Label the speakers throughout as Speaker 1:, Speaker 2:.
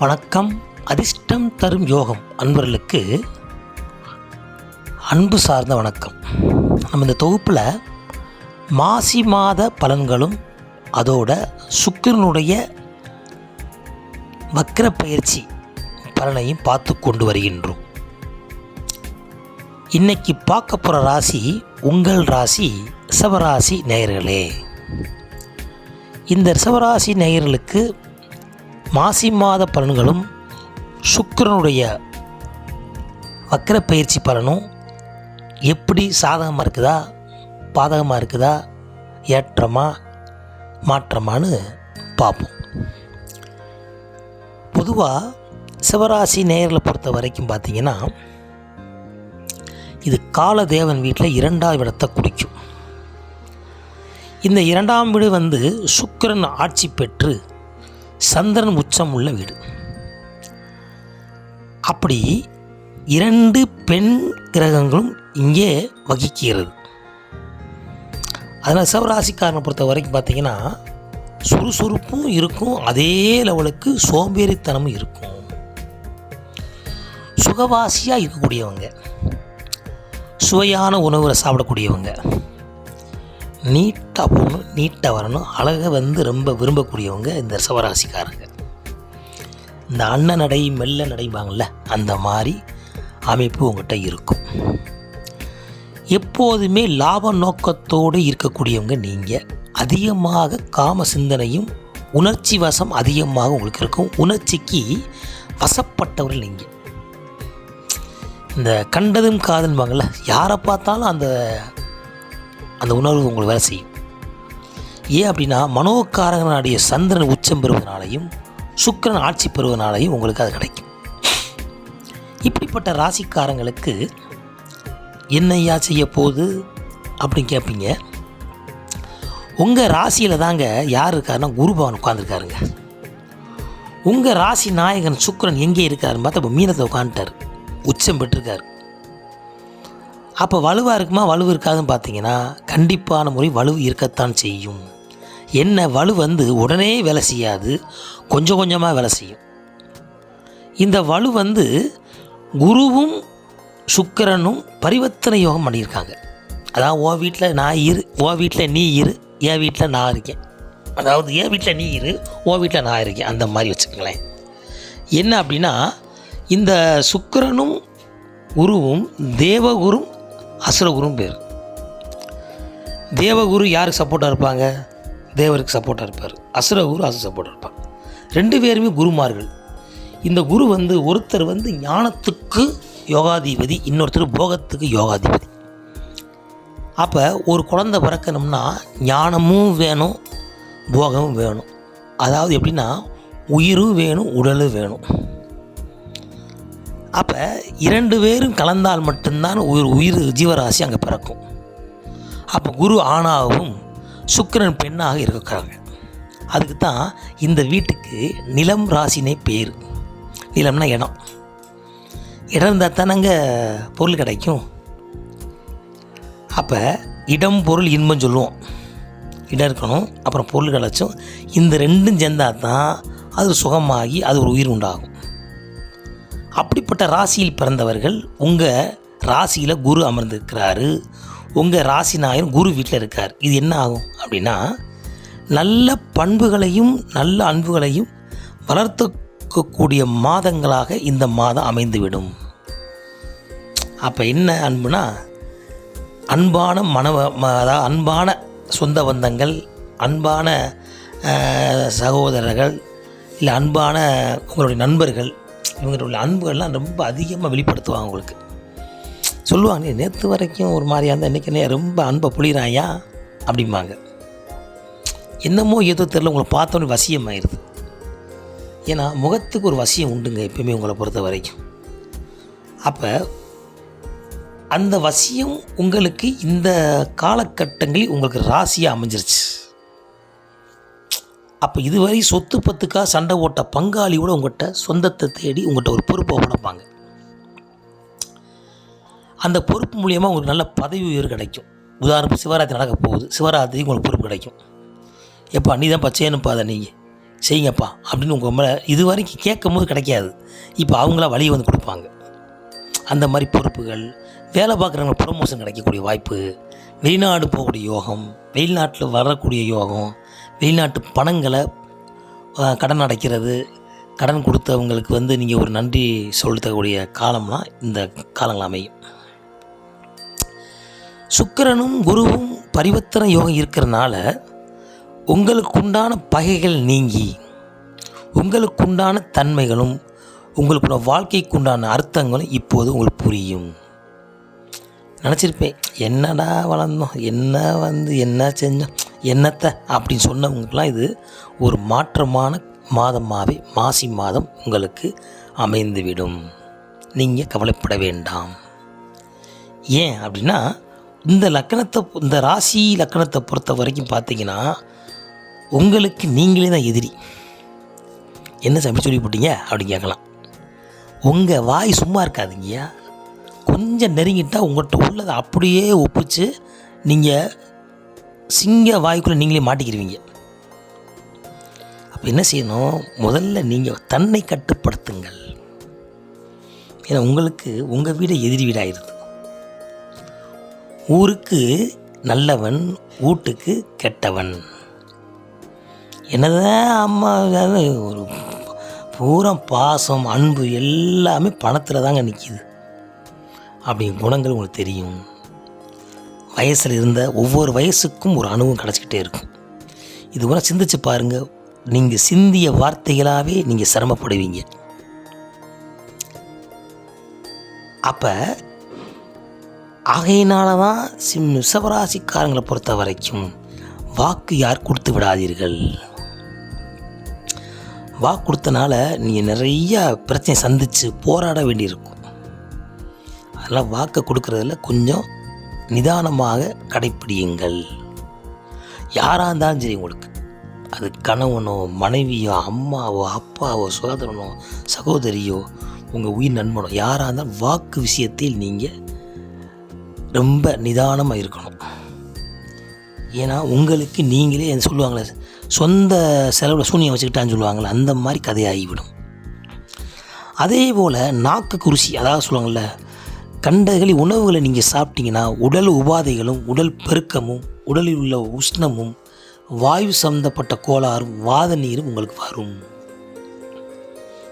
Speaker 1: வணக்கம். அதிர்ஷ்டம் தரும் யோகம் அன்பர்களுக்கு அன்பு சார்ந்த வணக்கம். நம்ம இந்த தொகுப்பில் மாசி மாத பலன்களும் அதோட சுக்கிரனுடைய வக்ர பயிற்சி பலனையும் பார்த்து கொண்டு வருகின்றோம். இன்னைக்கு பார்க்க போகிற ராசி உங்கள் ராசி ரிஷபராசி நேயர்களே. இந்த ரிஷபராசி நேயர்களுக்கு மாசி மாத பலன்களும் சுக்கிரனுடைய வக்ர பயிற்சி பலனும் எப்படி சாதகமாக இருக்குதா, பாதகமாக இருக்குதா, ஏற்றமா மாற்றமானு பார்ப்போம். பொதுவாக சிவராசி நேயர்களை பொறுத்த வரைக்கும் பார்த்திங்கன்னா, இது காலதேவன் வீட்டில் 2ஆம் இடத்தை குறிக்கும். இந்த 2ஆம் வீடு சுக்கிரன் ஆட்சி பெற்று சந்திரன் உச்சம் உள்ள வீடு. அப்படி 2 பெண் கிரகங்களும் இங்கே வகிக்கிறது. அதனால் சிவராசிக்காரனை பொறுத்த வரைக்கும் பார்த்திங்கன்னா, சுறுசுறுப்பும் இருக்கும், அதே லெவலுக்கு சோம்பேறித்தனமும் இருக்கும். சுகவாசியாக இருக்கக்கூடியவங்க, சுவையான உணவுகளை சாப்பிடக்கூடியவங்க, நீட்டாக போகணும், நீட்டாக வரணும், அழகை ரொம்ப விரும்பக்கூடியவங்க இந்த ரிஷபராசிக்காரங்க. இந்த அண்ணன் நடை மெல்ல நடைபாங்கள்ல, அந்த மாதிரி அமைப்பு உங்கள்கிட்ட இருக்கும். எப்போதுமே லாப நோக்கத்தோடு இருக்கக்கூடியவங்க நீங்கள். அதிகமாக காம சிந்தனையும் உணர்ச்சி வசம் அதிகமாக உங்களுக்கு இருக்கும். உணர்ச்சிக்கு வசப்பட்டவர்கள் நீங்கள். இந்த கண்டதும் காதல்பாங்கள்ல, யாரை பார்த்தாலும் அந்த உணர்வு உங்களுக்கு வேலை செய்யும். ஏன் அப்படின்னா, மனோகாரகனுடைய சந்திரன் உச்சம் பெறுவதனாலையும் சுக்கிரன் ஆட்சி பெறுவதனாலையும் உங்களுக்கு அது கிடைக்கும். இப்படிப்பட்ட ராசிக்காரங்களுக்கு என்னையா செய்ய போகுது அப்படின்னு கேட்பீங்க. உங்கள் ராசியில் தாங்க யார் இருக்காருன்னா குரு பகவான் உட்காந்துருக்காருங்க. உங்கள் ராசி நாயகன் சுக்கிரன் எங்கே இருக்காருன்னு பார்த்தா இப்போ மீனத்தை உட்காந்துட்டார், உச்சம் பெற்றிருக்காரு. அப்போ வலுவாக இருக்குமா வலுவு இருக்காதுன்னு பார்த்தீங்கன்னா, கண்டிப்பான முறை வலுவு இருக்கத்தான் செய்யும். என்ன வலு உடனே வேலை செய்யாது, கொஞ்சம் கொஞ்சமாக வேலை செய்யும். இந்த வலு குருவும் சுக்கிரனும் பரிவர்த்தனை யோகம் பண்ணியிருக்காங்க. அதாவது உன் வீட்டில் நான் இரு, உன் வீட்டில் நீ இரு, என் வீட்டில் நான் இருக்கேன். அதாவது என் வீட்டில் நீ இரு, உன் வீட்டில் நான் இருக்கேன், அந்த மாதிரி வச்சுக்கங்களேன். என்ன அப்படின்னா, இந்த சுக்கிரனும் குருவும் தேவகுரும் அசுரகுரும் பேர். தேவகுரு யாருக்கு சப்போர்ட்டாக இருப்பாங்க? தேவருக்கு சப்போர்ட்டாக இருப்பார். அசுரகுரு சப்போர்ட்டாக இருப்பார். 2 பேருமே குருமார்கள். இந்த குரு ஒருத்தர் ஞானத்துக்கு யோகாதிபதி, இன்னொருத்தர் போகத்துக்கு யோகாதிபதி. அப்போ ஒரு குழந்தை பிறக்கணும்னா ஞானமும் வேணும், போகமும் வேணும். அதாவது எப்படின்னா, உயிரும் வேணும், உடலும் வேணும். அப்போ 2 பேரும் கலந்தால் மட்டும்தான் உயிர் ஜீவராசி அங்கே பிறக்கும். அப்போ குரு ஆணாகவும் சுக்கிரன் பெண்ணாக இருக்கிறாங்க. அதுக்கு தான் இந்த வீட்டுக்கு நிலம் ராசினே பேர். நிலம்னா இடம். இடம் இருந்தால் தானங்க பொருள் கிடைக்கும். அப்போ இடம் பொருள் இன்பம் சொல்லுவோம். இடம் இருக்கணும், அப்புறம் பொருள் கிடச்சும். இந்த 2ம் சேர்ந்தால் தான் அது சுகமாகி அது ஒரு உயிர் உண்டாகும். அப்படிப்பட்ட ராசியில் பிறந்தவர்கள், உங்கள் ராசியில் குரு அமர்ந்திருக்கிறாரு, உங்கள் ராசி நாயகன் குரு வீட்டில் இருக்கார். இது என்ன ஆகும் அப்படின்னா, நல்ல பண்புகளையும் நல்ல அன்புகளையும் வளர்த்துக்கக்கூடிய மாதங்களாக இந்த மாதம் அமைந்துவிடும். அப்போ என்ன அன்புனா, அன்பான அதாவது அன்பான சொந்த பந்தங்கள், அன்பான சகோதரர்கள், இல்லை அன்பான உங்களுடைய நண்பர்கள், இவங்களுடைய அன்புகள்லாம் ரொம்ப அதிகமாக வெளிப்படுத்துவாங்க. உங்களுக்கு சொல்லுவாங்க, நேற்று வரைக்கும் ஒரு மாதிரியாக இருந்தால் இன்றைக்கி ரொம்ப அன்பை புளிகிறாயா அப்படிம்பாங்க. என்னமோ ஏதோ தெரியல, உங்களை பார்த்தோன்னே வசியமாயிருது. ஏன்னா முகத்துக்கு ஒரு வசியம் உண்டுங்க எப்பயுமே உங்களை பொறுத்த வரைக்கும். அப்போ அந்த வசியம் உங்களுக்கு இந்த காலகட்டங்களில் உங்களுக்கு ராசியாக அமைஞ்சிருச்சு. அப்போ இதுவரை சொத்து பத்துக்காக சண்டை ஓட்ட பங்காளியோட உங்கள்கிட்ட சொந்தத்தை தேடி உங்கள்கிட்ட ஒரு பொறுப்பை ஒப்படைப்பாங்க. அந்த பொறுப்பு மூலியமாக உங்களுக்கு நல்ல பதவி உயர்வு கிடைக்கும். உதாரணத்துக்கு சிவராத்திரி நடக்க போகுது, சிவராத்திரி உங்களுக்கு பொறுப்பு கிடைக்கும். எப்போ நீ தான் பச்சையனுப்பா, அதை நீங்கள் செய்யுங்கப்பா அப்படின்னு உங்கள் மேலே இது வரைக்கும் கேட்கும் போது கிடைக்காது. இப்போ அவங்களா வழியை வந்து கொடுப்பாங்க. அந்த மாதிரி பொறுப்புகள், வேலை பார்க்குறவங்க ப்ரொமோஷன் கிடைக்கக்கூடிய வாய்ப்பு, வெளிநாடு போகக்கூடிய யோகம், வெளிநாட்டில் வரக்கூடிய யோகம், வெளிநாட்டு பணங்களை கடன் அடைக்கிறது, கடன் கொடுத்தவங்களுக்கு வந்து நீங்கள் ஒரு நன்றி செலுத்தக்கூடிய காலம்லாம் இந்த காலங்கள் அமையும். சுக்கிரனும் குருவும் பரிவர்த்தனை யோகம் இருக்கிறனால உங்களுக்குண்டான பகைகள் நீங்கி உங்களுக்குண்டான தன்மைகளும் உங்களுக்குள்ள வாழ்க்கைக்குண்டான அர்த்தங்களும் இப்போது உங்களுக்கு புரியும். நினச்சிருப்பேன், என்னடா வளர்ந்தோம், என்ன செஞ்சோம், என்னத்தை அப்படின்னு சொன்னவங்களுக்கெல்லாம் இது ஒரு மாற்றமான மாதமாகவே மாசி மாதம் உங்களுக்கு அமைந்துவிடும். நீங்கள் கவலைப்பட வேண்டாம். ஏன் அப்படின்னா இந்த ராசி லக்கணத்தை பொறுத்த வரைக்கும் பார்த்தீங்கன்னா உங்களுக்கு நீங்களே தான் எதிரி. என்ன சாமி சொல்லி போட்டீங்க அப்படின்னு கேட்கலாம். உங்கள் வாய் சும்மா இருக்காதுங்கய்யா. கொஞ்சம் நெருங்கிட்டால் உங்கள்கிட்ட உள்ளதை அப்படியே ஒப்பிச்சு நீங்கள் சிங்க வாய்க்குள்ளே நீங்களே மாட்டிக்கிடுவீங்க. அப்போ என்ன செய்யணும், முதல்ல நீங்கள் தன்னை கட்டுப்படுத்துங்கள். ஏன்னா உங்களுக்கு உங்கள் வீடு எதிரி வீடாகிடுது. ஊருக்கு நல்லவன், வீட்டுக்கு கெட்டவன். என்னதான் அம்மா ஒரு பூரா பாசம் அன்பு எல்லாமே பணத்தில் தாங்க நிற்கிது அப்படிங்கிற குணங்கள் உங்களுக்கு தெரியும். வயசில் இருந்த ஒவ்வொரு வயசுக்கும் ஒரு அனுபவம் கிடச்சிக்கிட்டே இருக்கும். இது கூட சிந்திச்சு பாருங்கள். நீங்கள் சிந்திய வார்த்தைகளாகவே நீங்கள் சிரமப்படுவீங்க. அப்போ ஆகையினால தான் சிவராசிக்காரங்களை பொறுத்த வரைக்கும் வாக்கு யார் கொடுத்து விடாதீர்கள். வாக்கு கொடுத்தனால நீங்கள் நிறைய பிரச்சனை சந்தித்து போராட வேண்டியிருக்கும். அதெல்லாம் வாக்கை கொடுக்குறதில் கொஞ்சம் நிதானமாக கடைப்பிடியுங்கள். யாராக இருந்தாலும் சரி, உங்களுக்கு அது கணவனோ மனைவியோ அம்மாவோ அப்பாவோ சகோதரனோ சகோதரியோ உங்கள் உயிர் நண்பனோ யாராக இருந்தாலும் வாக்கு விஷயத்தில் நீங்கள் ரொம்ப நிதானமாக இருக்கணும். ஏன்னா உங்களுக்கு நீங்களே சொல்லுவாங்களே, சொந்த செலவில் சூனியம் வச்சுக்கிட்டான்னு சொல்லுவாங்களே, அந்த மாதிரி கதையாகிவிடும். அதே போல் நாக்குக்கு ருசி, அதாவது சொல்லுவாங்கள்ல, கண்டகளி உணவுகளை நீங்கள் சாப்பிட்டீங்கன்னா உடல் உபாதைகளும் உடல் பெருக்கமும் உடலில் உள்ள உஷ்ணமும் வாயு சம்மந்தப்பட்ட கோளாறும் வாத நீரும் உங்களுக்கு வரும்.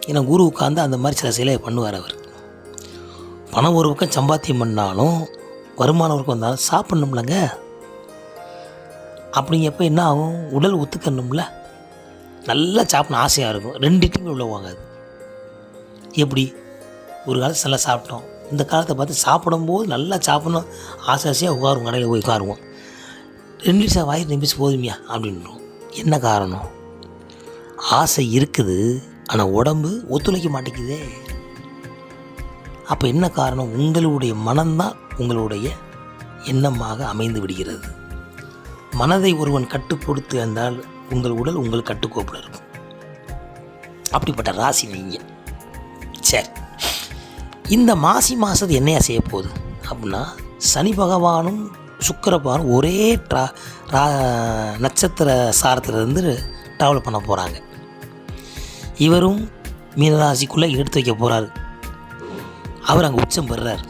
Speaker 1: ஏன்னா குரு உட்காந்து அந்த மாதிரி சில செயலை பண்ணுவார். அவர் பணம் ஒரு பக்கம் சம்பாத்தியம் பண்ணாலும் வருமானம் ஒருக்கம் வந்தாலும் சாப்பிட்ணும்லங்க. அப்படிங்கப்போ என்ன ஆகும், உடல் ஒத்துக்கணும்ல. நல்லா சாப்பிடணும் ஆசையாக இருக்கும். 2 இட்லியுமே உள்ள வாங்காது. எப்படி ஒரு காலத்து நல்லா சாப்பிட்டோம், இந்த காலத்தை பார்த்து சாப்பிடும்போது நல்லா சாப்பிடணும் ஆசையாக உட்காருவோம், கடையில் போய் உட்காருவோம். 2 நிமிஷம் வாய் நிமிஷம் போதுமையா அப்படின்றோம். என்ன காரணம்? ஆசை இருக்குது, ஆனால் உடம்பு ஒத்துழைக்க மாட்டேங்குதே. அப்போ என்ன காரணம்? உங்களுடைய மனம்தான் உங்களுடைய எண்ணமாக அமைந்து விடுகிறது. மனதை ஒருவன் கட்டுப்படுத்தி இருந்தால் உங்கள் உடல் உங்கள் கட்டுக்கோப்பில் இருக்கும். அப்படிப்பட்ட ராசி நீங்கள். சரி, இந்த மாசி மாதத்து என்னையா செய்ய போகுது அப்படின்னா, சனி பகவானும் சுக்கிர பகவானும் ஒரே நட்சத்திர சாரத்திலிருந்து ட்ராவல் பண்ண போகிறாங்க. இவரும் மீனராசிக்குள்ளே எடுத்து வைக்க போகிறாரு. அவர் அங்கே உச்சம் பெறுறார்.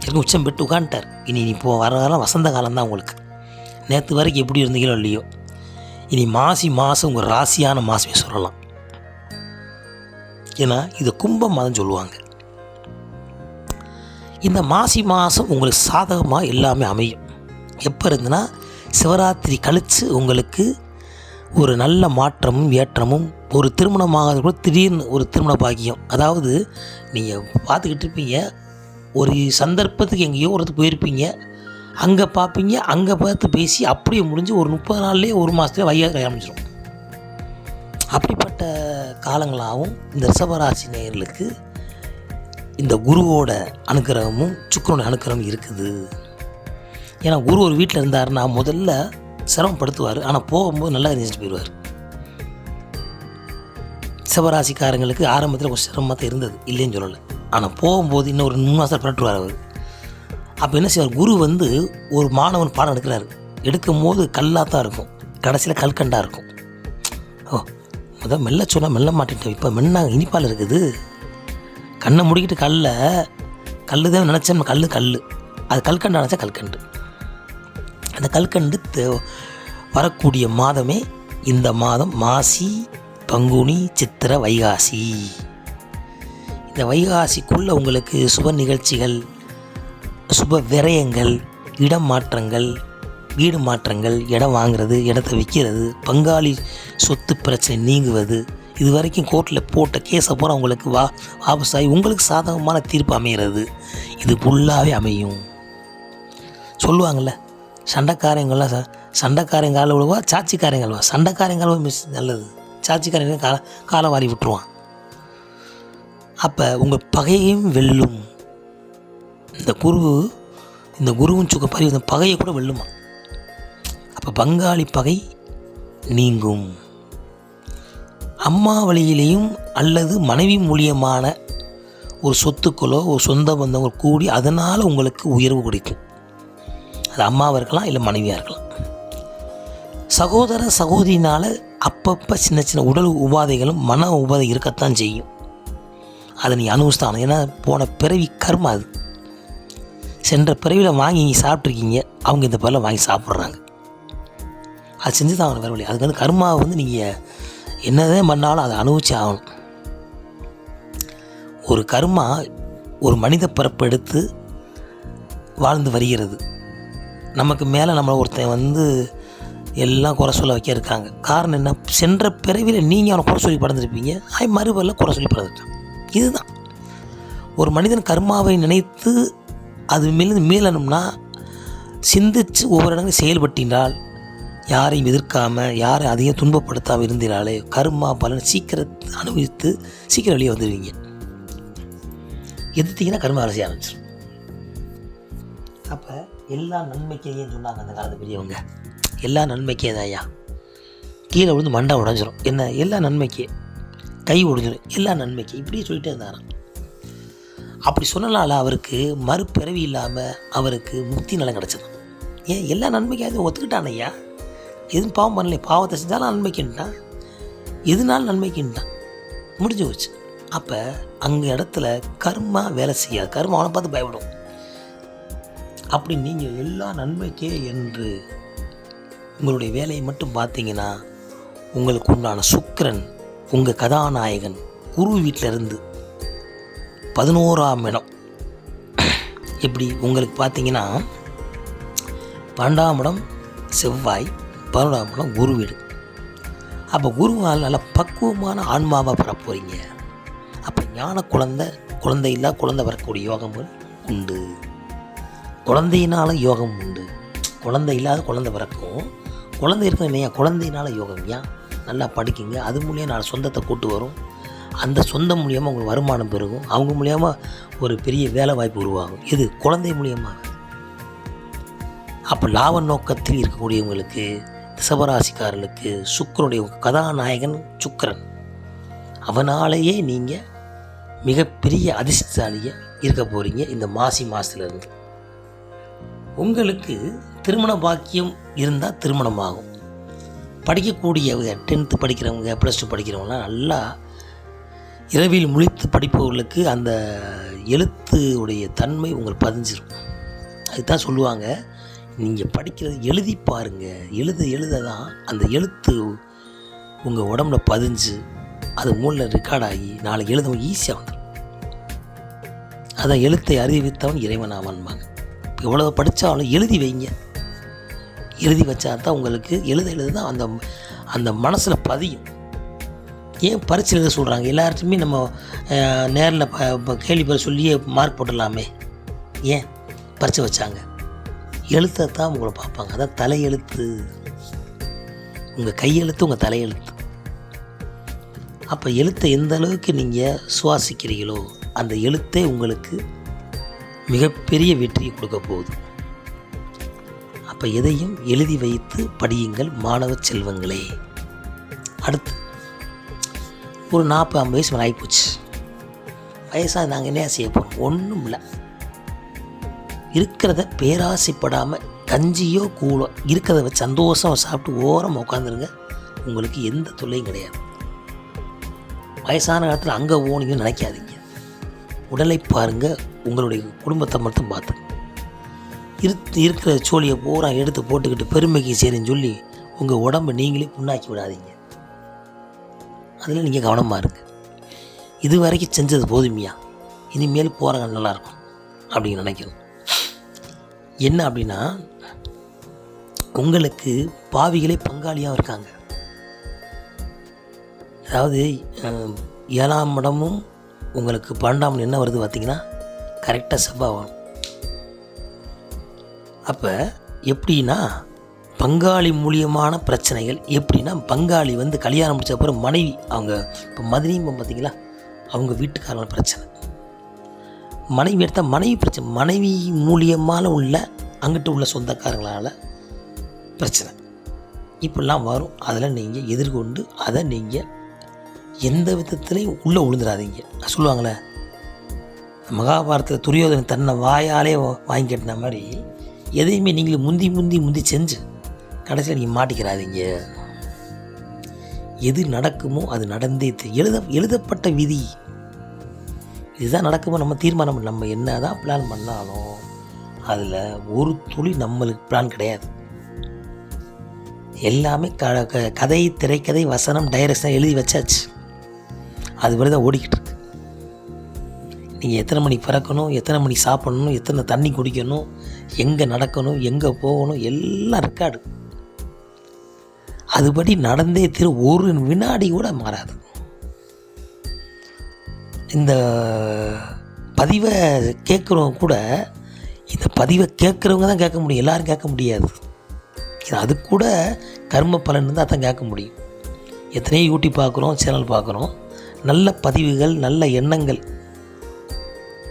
Speaker 1: எனக்கு உச்சம் பெற்று உட்காந்துட்டார். இனி வர காலம் வசந்த காலம்தான் உங்களுக்கு. நேற்று வரைக்கும் எப்படி இருந்தீங்களோ இல்லையோ, இனி மாசி மாதம் உங்கள் ராசியான மாதமே சொல்லலாம். ஏன்னா இது கும்ப மாதம் சொல்லுவாங்க. இந்த மாசி மாதம் உங்களுக்கு சாதகமாக எல்லாமே அமையும். எப்போ இருந்துன்னா, சிவராத்திரி கழித்து உங்களுக்கு ஒரு நல்ல மாற்றமும் ஏற்றமும், ஒரு திருமணமாக கூட திடீர்னு ஒரு திருமண பாக்கியம். அதாவது நீங்கள் பார்த்துக்கிட்டு இருப்பீங்க, ஒரு சந்தர்ப்பத்துக்கு எங்கேயோ ஒருத்தர் போயிருப்பீங்க, அங்கே பார்ப்பீங்க, அங்கே பார்த்து பேசி அப்படியே முடிஞ்சு ஒரு 30 நாள்லேயே 1 மாதத்துலேயே வையாக ஆரம்பிச்சிடும். அப்படிப்பட்ட காலங்களாகவும் இந்த ரிஷபராசி நேயர்களுக்கு இந்த குருவோட அனுக்கிரகமும் சுக்கிரனோட அனுக்கிரகமும் இருக்குது. ஏன்னா குரு ஒரு வீட்டில் இருந்தாருன்னா முதல்ல சிரமப்படுத்துவார், ஆனால் போகும்போது நல்லா நினைச்சிட்டு போயிடுவார். ரிஷபராசிக்காரங்களுக்கு ஆரம்பத்தில் கொஞ்சம் சிரமமாக தான் இருந்தது, இல்லைன்னு சொல்லலை. ஆனால் போகும்போது இன்னும் ஒரு 3 மாதம் பரட்டுவார் அவர். அப்போ என்ன செய்வார், குரு ஒரு மாணவன் பாடம் எடுக்கிறாரு, எடுக்கும் போது கல்லாக தான் இருக்கும், கடைசியில் கல்கண்டாக இருக்கும். முதல் மெல்ல சொன்னால் மெல்ல மாட்டேன்ட்டு, இப்போ மென்னா இனிப்பால் இருக்குது. கண்ணை முடிக்கிட்டு கல் தான் நினச்சேன். கல் அது கல்கண்டு நினச்சா கல்கண்டு. அந்த கல்கண்டு வரக்கூடிய மாதமே இந்த மாதம் மாசி, பங்குனி, சித்திரை, வைகாசி. இந்த வைகாசிக்குள்ளே உங்களுக்கு சுப நிகழ்ச்சிகள், சுப விரயங்கள், இடம் மாற்றங்கள், வீடு மாற்றங்கள், இடம் வாங்கிறது, இடத்த விற்கிறது, பங்காளி சொத்து பிரச்சனை நீங்குவது, இது வரைக்கும் கோர்ட்டில் போட்ட கேஸை பூரா உங்களுக்கு வாபஸ் ஆகி உங்களுக்கு சாதகமான தீர்ப்பு அமைகிறது. இது ஃபுல்லாகவே அமையும். சொல்லுவாங்கள்ல, சண்டைக்காரங்கால விழுவா, சாட்சிக்காரங்கால்வா. சண்டைக்காரங்கால்வா நல்லது, சாட்சிக்காரங்க காலை வாரி விட்டுருவான். அப்போ உங்கள் பகையையும் வெல்லும். இந்த குருவும் சுக்க பரிவர்த்தனை பகையை கூட வெல்லுமா. அப்போ பங்காளி பகை நீங்கும். அம்மா வழியிலையும் அல்லது மனைவி மூலியமான ஒரு சொத்துக்களோ ஒரு சொந்த பந்தங்கள் கூடி அதனால் உங்களுக்கு உயர்வு கிடைக்கும். அது அம்மாவாக இருக்கலாம், இல்லை மனைவியாக இருக்கலாம். சகோதர சகோதரினால் அப்பப்போ சின்ன சின்ன உடல் உபாதைகளும் மன உபாதை இருக்கத்தான் செய்யும். அதை நீ அனுபவிஸ்தானே. ஏன்னா போன பிறவி கர்மா அது. சென்ற பிறவியில் வாங்கி நீங்கள் சாப்பிட்ருக்கீங்க, அவங்க இந்த பிறவில் வாங்கி சாப்பிட்றாங்க. அது செஞ்சு தான் அவனை வேறு வழி. அதுக்கு வந்து கர்மாவை வந்து நீங்கள் என்னதான் பண்ணாலும் அதை அனுபவிச்சு ஆகணும். ஒரு கர்மா ஒரு மனித பிறப்பு எடுத்து வாழ்ந்து வருகிறது. நமக்கு மேலே நம்மளை ஒருத்தன் வந்து எல்லாம் குறை சொல்ல வைக்க இருக்காங்க. காரணம் என்ன? சென்ற பிறவியில் நீங்கள் அவனை குறை சொல்லி பறந்துருப்பீங்க, மறுபடியில் குறை சொல்லி பறந்துருக்கான். இதுதான் ஒரு மனிதன் கர்மாவை நினைத்து அது மீளணும்னா சிந்தித்து ஒவ்வொரு இடங்களும் செயல்பட்டினால், யாரையும் எதிர்க்காமல் யாரையும் அதிகம் துன்பப்படுத்தாமல் இருந்தினாலே கர்மா பலன் சீக்கிரம் அனுபவித்து சீக்கிரம் வெளியே வந்துடுவீங்க. எதிர்த்திங்கன்னா கர்ம அரசிய ஆரம்பிச்சிடும். அப்போ எல்லா நன்மைக்கையும் சொன்னாங்க அந்த காலத்து பெரியவங்க. எல்லா நன்மைக்கே தான் ஐயா. கீழே விழுந்து மண்டை உடஞ்சிரும். என்ன? எல்லா நன்மைக்கே. கை ஒடிஞ்சிடும். எல்லா நன்மைக்கு இப்படியே சொல்லிட்டே இருந்தாராம். அப்படி சொன்னனால அவருக்கு மறுபிறவி இல்லாமல் அவருக்கு முக்தி நலம் கிடச்சது. ஏன்? எல்லா நன்மைக்கும் ஒத்துக்கிட்டான் ஐயா. எதுவும் பாவம் பண்ணல, பாவத்தை செஞ்சாலும் நன்மைக்குன்ட்டான், எதுனாலும் நன்மைக்குன்ட்டான், முடிஞ்சு போச்சு. அப்போ அங்கே இடத்துல கர்மா வேலை செய்யாது. கர்மா அவனை பார்த்து பயப்படும். அப்படி நீங்கள் எல்லா நன்மைக்கே என்று உங்களுடைய வேலையை மட்டும் பார்த்தீங்கன்னா உங்களுக்கு உண்டான சுக்கிரன் உங்கள் கதாநாயகன் குரு வீட்டிலேருந்து 11ஆம் இடம். எப்படி உங்களுக்கு பார்த்தீங்கன்னா 12ஆம் இடம் செவ்வாய், 11ஆம் இடம் குரு வீடு. அப்போ குருவால் நல்லா பக்குவமான ஆன்மாவாக பெற போகிறீங்க. அப்போ ஞான குழந்தை இல்லா குழந்தை வரக்கூடிய யோகங்கள் உண்டு. குழந்தையினால யோகம் உண்டு. குழந்தை இல்லாத குழந்தை பிறக்கும். குழந்தை இருக்கிற இல்லையா, குழந்தையினால யோகம். ஏன்? நல்லா படிக்குங்க, அது மூலியம் நான் சொந்தத்தை கூட்டு வரும். அந்த சொந்தம் மூலியமாக உங்களுக்கு வருமானம் பெருகும். அவங்க மூலியமாக ஒரு பெரிய வேலை வாய்ப்பு உருவாகும். இது குழந்தை மூலியமாக. அப்போ லாப நோக்கத்தில் இருக்கக்கூடியவங்களுக்கு, ரிஷபராசிக்காரர்களுக்கு சுக்கிரனுடைய கதாநாயகன் சுக்கிரன், அவனாலேயே நீங்கள் மிகப்பெரிய அதிர்ஷ்டசாலியாக இருக்க போகிறீங்க. இந்த மாசி மாதத்துலேருந்து உங்களுக்கு திருமண பாக்கியம் இருந்தால் திருமணமாகும். படிக்கக்கூடியவங்க, 10th படிக்கிறவங்க, +2 படிக்கிறவங்களாம் நல்லா இரவில் முழித்து படிப்பவர்களுக்கு அந்த எழுத்துடைய தன்மை உங்களுக்கு பதிஞ்சிடும். அதுதான் சொல்லுவாங்க, நீங்கள் படிக்கிறது எழுதி பாருங்கள். எழுத தான் அந்த எழுத்து உங்கள் உடம்புல பதிஞ்சு அது மூளையில் ரெக்கார்டாகி நாளைக்கு எழுத ஈஸியாக வந்துடும். அதான் எழுத்தை அறிவித்தவன் இறைவன் ஆவான்பாங்க. எவ்வளோ படித்தாலும் எழுதி வைங்க. எழுதி வச்சா தான் உங்களுக்கு எழுத தான் அந்த மனசில் பதியும். ஏன் பரீட்சை எழுத சொல்கிறாங்க? எல்லார்ட்டுமே நம்ம நேரில் கேள்வி பதில் சொல்லியே மார்க் போட்டுடலாமே. ஏன் பரீட்சை வச்சாங்க? எழுத்தை தான் உங்களை பார்ப்பாங்க. அதான் தலையெழுத்து. உங்கள் கையெழுத்து, உங்கள் தலையெழுத்து. அப்போ எழுத்தை எந்த அளவுக்கு நீங்கள் சுவாசிக்கிறீங்களோ அந்த எழுத்தே உங்களுக்கு மிகப்பெரிய வெற்றியை கொடுக்க போகுது. அப்போ எதையும் எழுதி வைத்து படியுங்கள் மாணவ செல்வங்களே. அடுத்து ஒரு 40-50 வயசு மேலே ஆகிப்போச்சு. வயசாக நாங்கள் என்ன செய்ய போகிறோம்? ஒன்றும் இல்லை. இருக்கிறத பேராசைப்படாமல் கஞ்சியோ கூழோ இருக்கிறத வச்சு சந்தோஷமாக சாப்பிட்டு ஓரமாக உட்காந்துருங்க. உங்களுக்கு எந்த தொல்லையும் கிடையாது. வயசான காலத்தில் அங்கே போனீங்கன்னு நினைக்காதீங்க. உடலை பாருங்கள், உங்களுடைய குடும்பத்தை மட்டும் பார்த்து இருக்கிற சோழியை பூரா எடுத்து போட்டுக்கிட்டு பெருமைக்கு சரின்னு சொல்லி உங்கள் உடம்பை நீங்களே புண்ணாக்கி விடாதீங்க. அதில் நீங்கள் கவனமாக இருங்க. இது வரைக்கும் செஞ்சது போதுமையா, இனிமேல் போகிறாங்க நல்லாயிருக்கும் அப்படின்னு நினைக்கணும். என்ன அப்படின்னா, உங்களுக்கு பாவிகளே பங்காளியாக இருக்காங்க. அதாவது 7ஆம் இடமும் உங்களுக்கு 12ஆம் என்ன வருது பார்த்திங்கன்னா, கரெக்டாக செவ்வாய் வரும். அப்போ எப்படின்னா, பங்காளி மூலியமான பிரச்சனைகள் எப்படின்னா, பங்காளி வந்து கல்யாணம் முடிச்ச அப்புறம் மனைவி, அவங்க இப்போ மதுரையும் பார்த்திங்களா, அவங்க வீட்டுக்காரங்க பிரச்சனை, மனைவி எடுத்தால் மனைவி பிரச்சனை, மனைவி மூலியமான உள்ள அங்கிட்டு உள்ள சொந்தக்காரங்களால் பிரச்சனை இப்படிலாம் வரும். அதில் நீங்கள் எதிர்கொண்டு அதை நீங்கள் எந்த விதத்துலையும் உள்ளே விழுந்துடாதீங்க. சொல்லுவாங்களே, மகாபாரதத்தில் துரியோதனன் தன்னை வாயாலே வாங்கி கட்டின மாதிரி எதையுமே நீங்களும் முந்தி செஞ்சு கடைசியில் நீங்கள் மாட்டிக்கிறாதீங்க. எது நடக்குமோ அது நடந்தே எழுதப்பட்ட விதி. இதுதான் நடக்குமோ நம்ம தீர்மானம். நம்ம என்ன தான் பிளான் பண்ணாலும் அதில் ஒரு துளி நம்மளுக்கு பிளான் கிடையாது. எல்லாமே கதை, திரைக்கதை, வசனம், டைரக்ஷன் எழுதி வச்சாச்சு. அது மாதிரி தான் ஓடிக்கிட்டு இருக்கு. நீங்கள் எத்தனை மணிக்கு பிறக்கணும், எத்தனை மணிக்கு சாப்பிடணும், எத்தனை தண்ணி குடிக்கணும், எங்கே நடக்கணும், எங்கே போகணும், எல்லாம் ரெக்கார்டு. அதுபடி நடந்தே ஒரு வினாடி கூட மாறாது. இந்த பதிவை கேட்குறவங்க கூட, இந்த பதிவை கேட்குறவங்க தான் கேட்க முடியும், எல்லோரும் கேட்க முடியாது. அது கூட கர்ம பலன் தான் தான் கேட்க முடியும். எத்தனையோ யூடியூப் பார்க்குறோம், சேனல் பார்க்குறோம், நல்ல பதிவுகள், நல்ல எண்ணங்கள்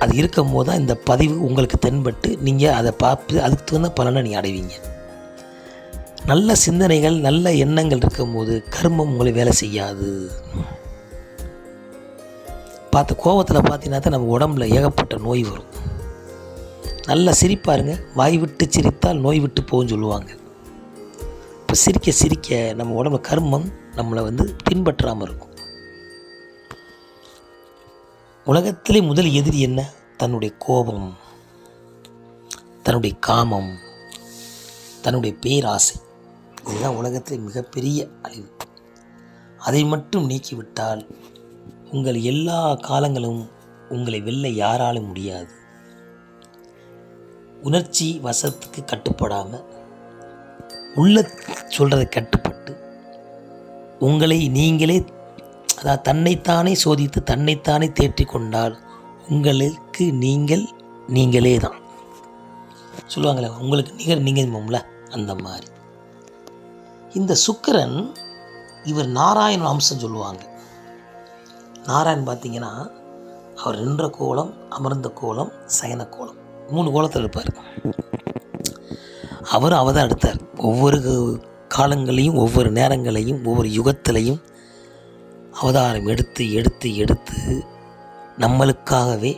Speaker 1: அது இருக்கும் போது தான் இந்த பதிவு உங்களுக்கு தென்பட்டு நீங்கள் அதை பார்த்து அதுக்கு தகுந்த பலனை நீங்கள் அடைவீங்க. நல்ல சிந்தனைகள், நல்ல எண்ணங்கள் இருக்கும்போது கர்மம் உங்களை வேலை செய்யாது. பார்த்து கோபத்தில் பார்த்தீங்கன்னா தான் நம்ம உடம்புல ஏகப்பட்ட நோய் வரும். நல்லா சிரிப்பாருங்க, வாய் விட்டு சிரித்தால் நோய் விட்டு போகும்னு சொல்லுவாங்க. இப்போ சிரிக்க சிரிக்க நம்ம உடம்புல கர்மம் நம்மளை வந்து பின்பற்றாமல் இருக்கும். உலகத்திலே முதல் எதிரி என்ன? தன்னுடைய கோபம், தன்னுடைய காமம், தன்னுடைய பேராசை. இதுதான் உலகத்திலே மிகப்பெரிய அழிவு. அதை மட்டும் நீக்கிவிட்டால் உங்கள் எல்லா காலங்களும் உங்களை வெல்ல யாராலும் முடியாது. உணர்ச்சி வசத்துக்கு கட்டுப்படாமல் உள்ள சொல்கிறதை கட்டுப்பட்டு உங்களை நீங்களே, அதாவது தன்னைத்தானே சோதித்து தன்னைத்தானே தேற்றிக் கொண்டால் உங்களுக்கு நீங்களே தான். சொல்லுவாங்களே, உங்களுக்கு நிகர் நீங்கள் அந்த மாதிரி. இந்த சுக்கிரன் இவர் நாராயண அம்சம் சொல்லுவாங்க. நாராயணன் பார்த்திங்கன்னா அவர் நின்ற கோலம், அமர்ந்த கோலம், சயன கோலம், 3 கோலத்தில் இருப்பார். அவர் தான் எடுத்தார். ஒவ்வொரு காலங்களையும், ஒவ்வொரு நேரங்களையும், ஒவ்வொரு யுகத்திலையும் அவதாரம் எடுத்து எடுத்து எடுத்து நம்மளுக்காகவே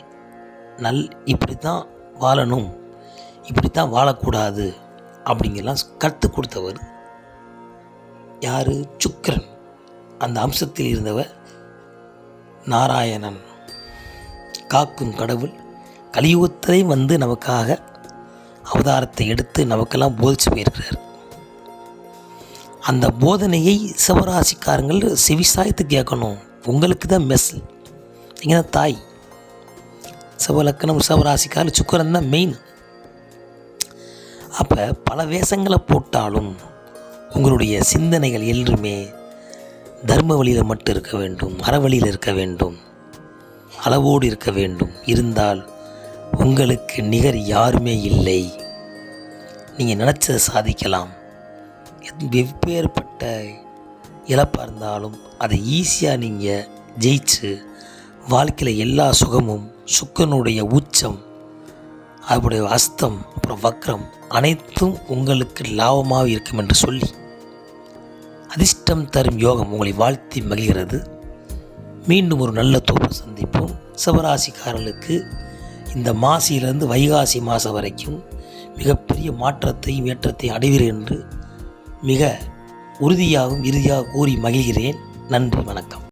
Speaker 1: இப்படி தான் வாழணும், இப்படி தான் வாழக்கூடாது அப்படிங்கெல்லாம் கற்றுக் கொடுத்தவர் யார்? சுக்கிரன். அந்த அம்சத்தில் இருந்தவர் நாராயணன். காக்கும் கடவுள் கலியுகத்திலே வந்து நமக்காக அவதாரத்தை எடுத்து நமக்கெல்லாம் போதிச்சு போயிருக்கிறார். அந்த போதனையை சிவராசிக்காரங்கள் செவிசாய்த்து கேட்கணும். உங்களுக்கு தான் மெஸ், நீங்கள் தான் தாய். சிவலக்கணம், சிவராசிக்காரர், சுக்கிரன் தான் மெயின். அப்போ பல வேஷங்களை போட்டாலும் உங்களுடைய சிந்தனைகள் என்றுமே தர்ம வழியில் மட்டும் இருக்க வேண்டும், அறவழியில் இருக்க வேண்டும், அளவோடு இருக்க வேண்டும். இருந்தால் உங்களுக்கு நிகர் யாருமே இல்லை. நீங்கள் நினச்சதை சாதிக்கலாம். வெவ்வேறுபட்ட இழப்பாக இருந்தாலும் அதை ஈஸியாக நீங்கள் ஜெயிச்சு வாழ்க்கையில் எல்லா சுகமும், சுக்கரனுடைய உச்சம், அவருடைய அஸ்தம், அப்புறம் வக்ரம் அனைத்தும் உங்களுக்கு லாபமாக இருக்கும் என்று சொல்லி அதிர்ஷ்டம் தரும் யோகம் உங்களை வாழ்த்தி மகிழ்கிறது. மீண்டும் ஒரு நல்ல தொகுப்பு சந்திப்போம். சிவராசிக்காரர்களுக்கு இந்த மாசியிலிருந்து வைகாசி மாதம் வரைக்கும் மிகப்பெரிய மாற்றத்தையும் ஏற்றத்தையும் அடைவீர்கள் என்று மிக உறுதியாகவும் இறுதியாக கூறி மகிழ்கிறேன். நன்றி, வணக்கம்.